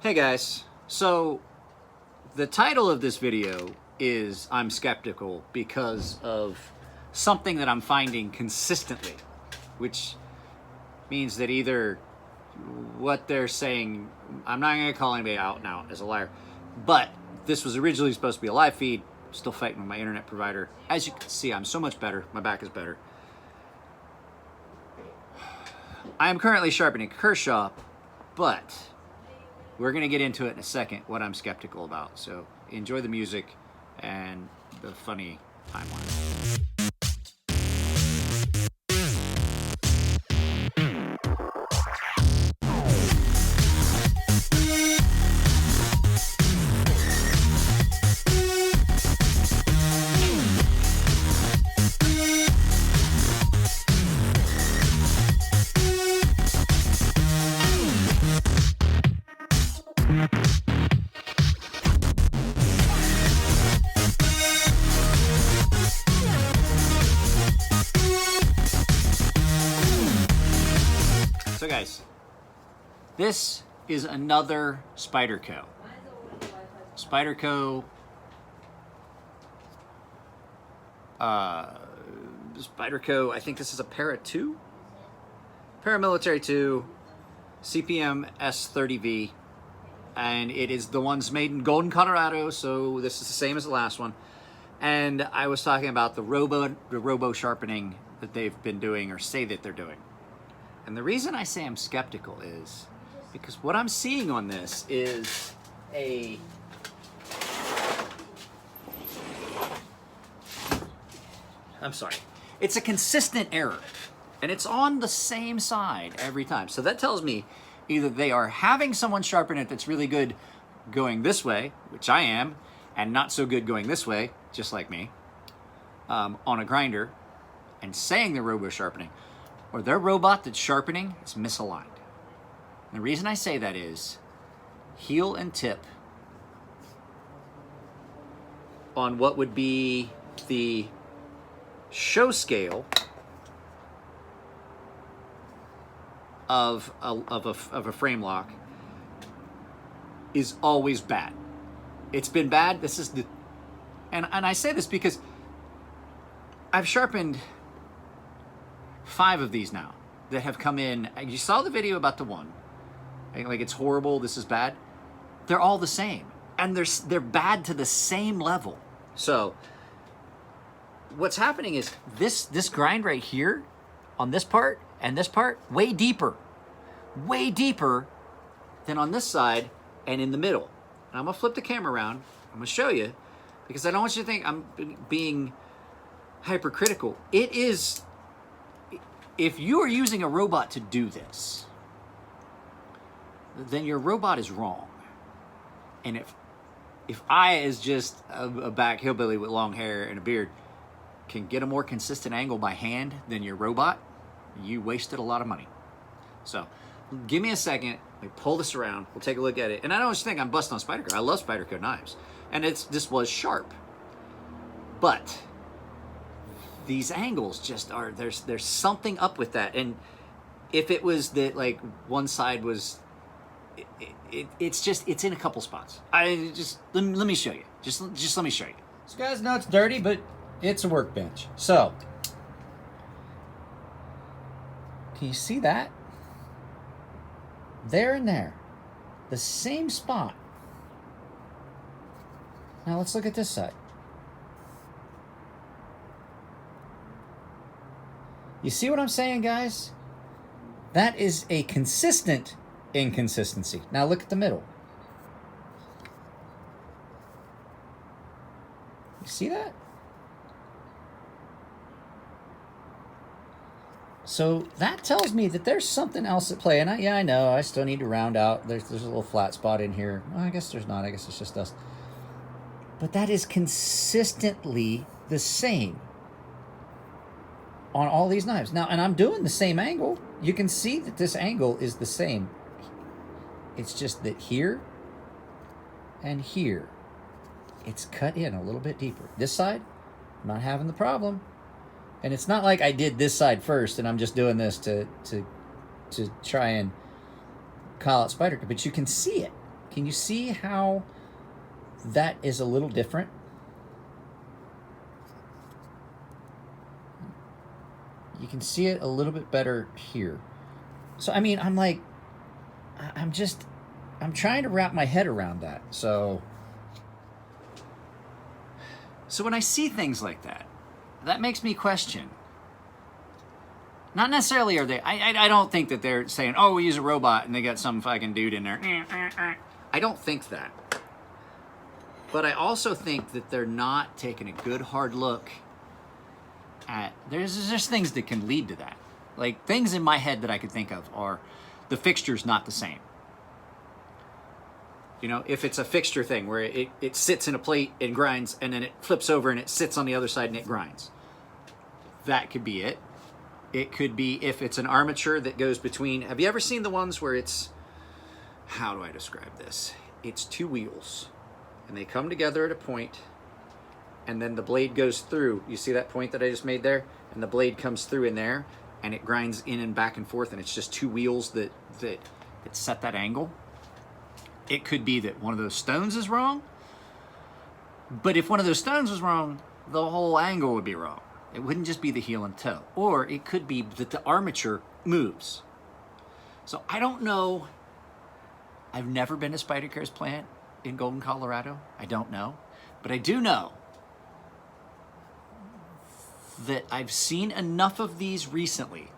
Hey guys, so the title of this video is I'm skeptical because of something that I'm finding consistently, which means that either what they're saying, I'm not going to call anybody out now as a liar, but this was originally supposed to be a live feed. I'm still fighting with my internet provider. As you can see, I'm so much better. My back is better. I am currently sharpening Kershaw, but we're going to get into it in a second, what I'm skeptical about. So enjoy the music and the funny timeline. So guys, this is another Spyderco. Spyderco, I think this is a Para 2? Paramilitary 2, CPM S30V, and it is the ones made in Golden, Colorado, so this is the same as the last one. And I was talking about the robo sharpening that they've been doing, or say that they're doing. And the reason I say I'm skeptical is because what I'm seeing on this is it's a consistent error. And it's on the same side every time. So that tells me either they are having someone sharpen it that's really good going this way, which I am, and not so good going this way, just like me, on a grinder, and saying they're robo sharpening, or their robot that's sharpening is misaligned. And the reason I say that is heel and tip on what would be the show scale of a frame lock is always bad. It's been bad. This is the, and I say this because I've sharpened 5 of these now that have come in. You saw the video about the one, like it's horrible, this is bad. They're all the same, and they're bad to the same level. So what's happening is this grind right here on this part and this part way deeper than on this side and in the middle. And I'm gonna flip the camera around. I'm gonna show you because I don't want you to think I'm being hypercritical. It is. If you are using a robot to do this, then your robot is wrong. And if I, as just a back hillbilly with long hair and a beard, can get a more consistent angle by hand than your robot, you wasted a lot of money. So give me a second. Let me pull this around. We'll take a look at it. And I don't want you to think I'm busting on Spyderco. I love Spyderco knives. And this was sharp. But these angles just are, there's something up with that. And if it was that like one side was, it's in a couple spots. Let me show you. Just let me show you. So guys, know it's dirty, but it's a workbench. So can you see that? There and there. The same spot. Now let's look at this side. You see what I'm saying, guys? That is a consistent inconsistency. Now look at the middle. You see that? So that tells me that there's something else at play. And I know I still need to round out. There's a little flat spot in here. Well, I guess there's not. I guess it's just dust. But that is consistently the same on all these knives. Now, and I'm doing the same angle. You can see that this angle is the same. It's just that here and here, it's cut in a little bit deeper. This side, I'm not having the problem. And it's not like I did this side first and I'm just doing this to try and call out Spyderco, but you can see it. Can you see how that is a little different? You can see it a little bit better here. So, I mean, I'm trying to wrap my head around that. So when I see things like that, that makes me question. Not necessarily are they, I don't think that they're saying, oh, we use a robot and they got some fucking dude in there. I don't think that. But I also think that they're not taking a good hard look at, there's just things that can lead to that. Like, things in my head that I could think of are the fixture's not the same. You know, if it's a fixture thing where it sits in a plate and grinds, and then it flips over and it sits on the other side and it grinds. That could be it. It could be if it's an armature that goes between, have you ever seen the ones where it's, how do I describe this? It's two wheels, and they come together at a point, and then the blade goes through. You see that point that I just made there? And the blade comes through in there, and it grinds in and back and forth, and it's just two wheels that set that angle. It could be that one of those stones is wrong, but if one of those stones was wrong, the whole angle would be wrong. It wouldn't just be the heel and toe. Or it could be that the armature moves. So I don't know. I've never been to Spyderco's plant in Golden, Colorado. I don't know. But I do know that I've seen enough of these recently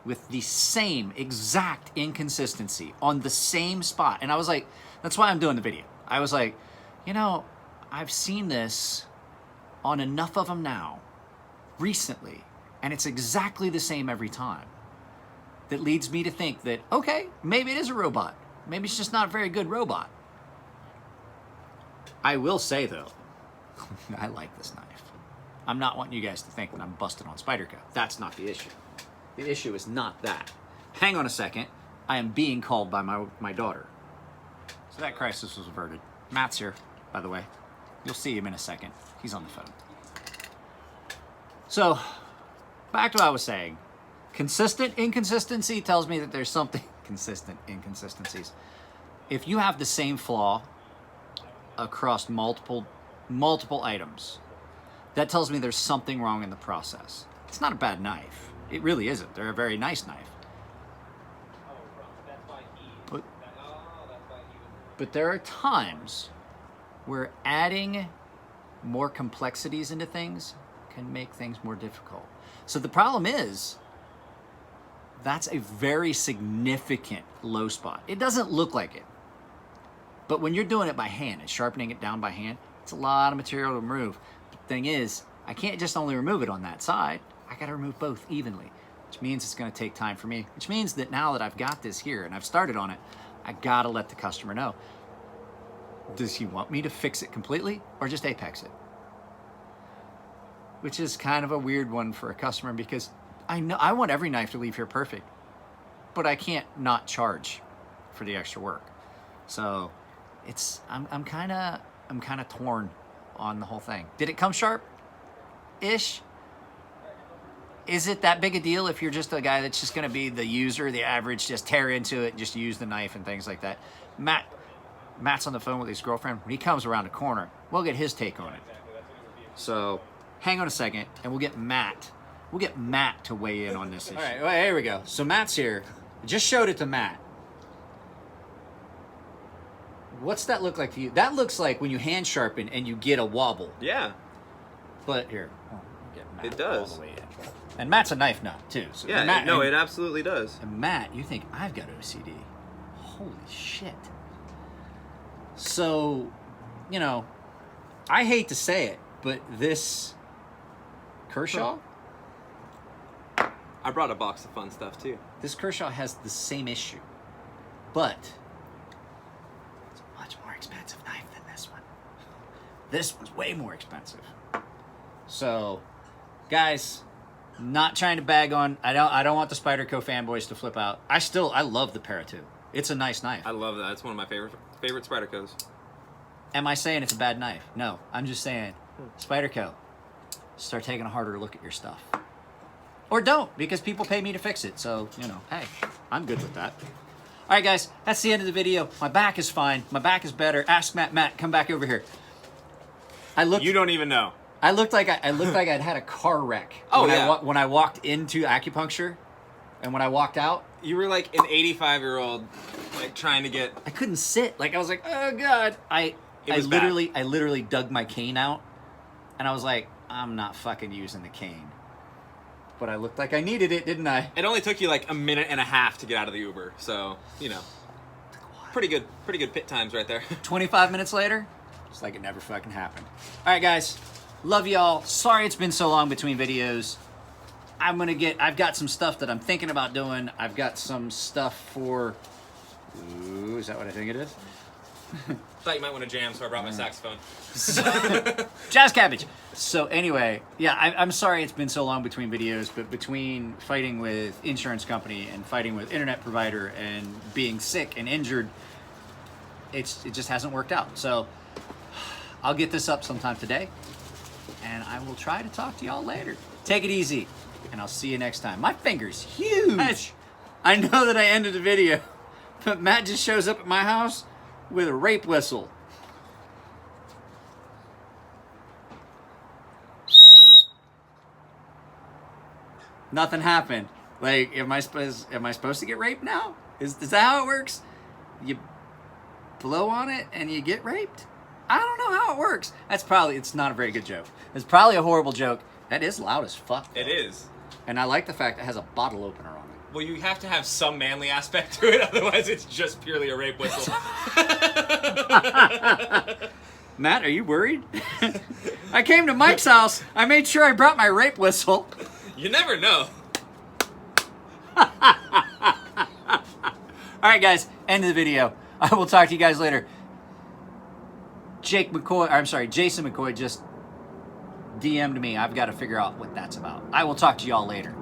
with the same exact inconsistency on the same spot. And I was like, that's why I'm doing the video. I was like, you know, I've seen this on enough of them now recently, and it's exactly the same every time. That leads me to think that, okay, maybe it is a robot. Maybe it's just not a very good robot. I will say, though, I like this knife. I'm not wanting you guys to think that I'm busted on Spyderco. That's not the issue. The issue is not that. Hang on a second. I am being called by my daughter. So that crisis was averted. Matt's here, by the way. You'll see him in a second. He's on the phone. So, back to what I was saying. Consistent inconsistency tells me that there's something. Consistent inconsistencies. If you have the same flaw across multiple items, that tells me there's something wrong in the process. It's not a bad knife. It really isn't. They're a very nice knife. But there are times where adding more complexities into things can make things more difficult. So the problem is, that's a very significant low spot. It doesn't look like it. But when you're doing it by hand and sharpening it down by hand, it's a lot of material to remove. The thing is, I can't just only remove it on that side. I gotta remove both evenly, which means it's gonna take time for me, which means that now that I've got this here and I've started on it, I gotta let the customer know. Does he want me to fix it completely or just apex it? Which is kind of a weird one for a customer, because I know I want every knife to leave here perfect, but I can't not charge for the extra work. So it's I'm kind of torn on the whole thing. Did it come sharp-ish? Is it that big a deal if you're just a guy that's just going to be the user, the average, just tear into it, just use the knife and things like that? Matt's on the phone with his girlfriend. When he comes around the corner, we'll get his take on it. So hang on a second, and we'll get Matt. We'll get Matt to weigh in on this issue. All right, well, here we go. So Matt's here. I just showed it to Matt. What's that look like to you? That looks like when you hand sharpen and you get a wobble. Yeah. But here, get Matt it does. all the way in. And Matt's a knife nut too. So yeah, Matt, no, it absolutely does. And Matt, you think I've got OCD? Holy shit! So, you know, I hate to say it, but this Kershaw. I brought a box of fun stuff too. This Kershaw has the same issue, but it's a much more expensive knife than this one. This one's way more expensive. So, guys, not trying to bag on. I don't want the Spyderco fanboys to flip out. I love the Para 2. It's a nice knife. I love that. It's one of my favorite Spydercos. Am I saying it's a bad knife? No, I'm just saying, Spyderco, start taking a harder look at your stuff. Or don't, because people pay me to fix it. So, you know, hey, I'm good with that. All right, guys, that's the end of the video. My back is fine. My back is better. Ask Matt. Matt, come back over here. You don't even know. I looked like I'd had a car wreck. Oh, when I walked into acupuncture, and when I walked out, You were like an 85-year-old, like trying to get. I couldn't sit. Like I was like, oh god. I literally dug my cane out, and I was like, I'm not fucking using the cane. But I looked like I needed it, didn't I? It only took you like a minute and a half to get out of the Uber, so you know, pretty good pit times right there. 25 minutes later, it's like it never fucking happened. All right, guys, love y'all. Sorry it's been so long between videos. I've got some stuff that I'm thinking about doing. I've got some stuff for. Ooh, is that what I think it is? Thought you might want to jam, so I brought my saxophone. Jazz cabbage. So anyway, yeah, I'm sorry it's been so long between videos, but between fighting with insurance company and fighting with internet provider and being sick and injured, it just hasn't worked out. So I'll get this up sometime today, and I will try to talk to y'all later. Take it easy, and I'll see you next time. My finger's huge. I know that I ended the video, but Matt just shows up at my house with a rape whistle. Nothing happened. Like, am I supposed to get raped now? Is that how it works? You blow on it and you get raped? I don't know how it works. It's not a very good joke. It's probably a horrible joke. That is loud as fuck, though. It is. And I like the fact it has a bottle opener on it. Well, you have to have some manly aspect to it, otherwise it's just purely a rape whistle. Matt, are you worried? I came to Mike's house. I made sure I brought my rape whistle. You never know. All right, guys, end of the video. I will talk to you guys later. Jason McCoy just DM'd me. I've got to figure out what that's about. I will talk to y'all later.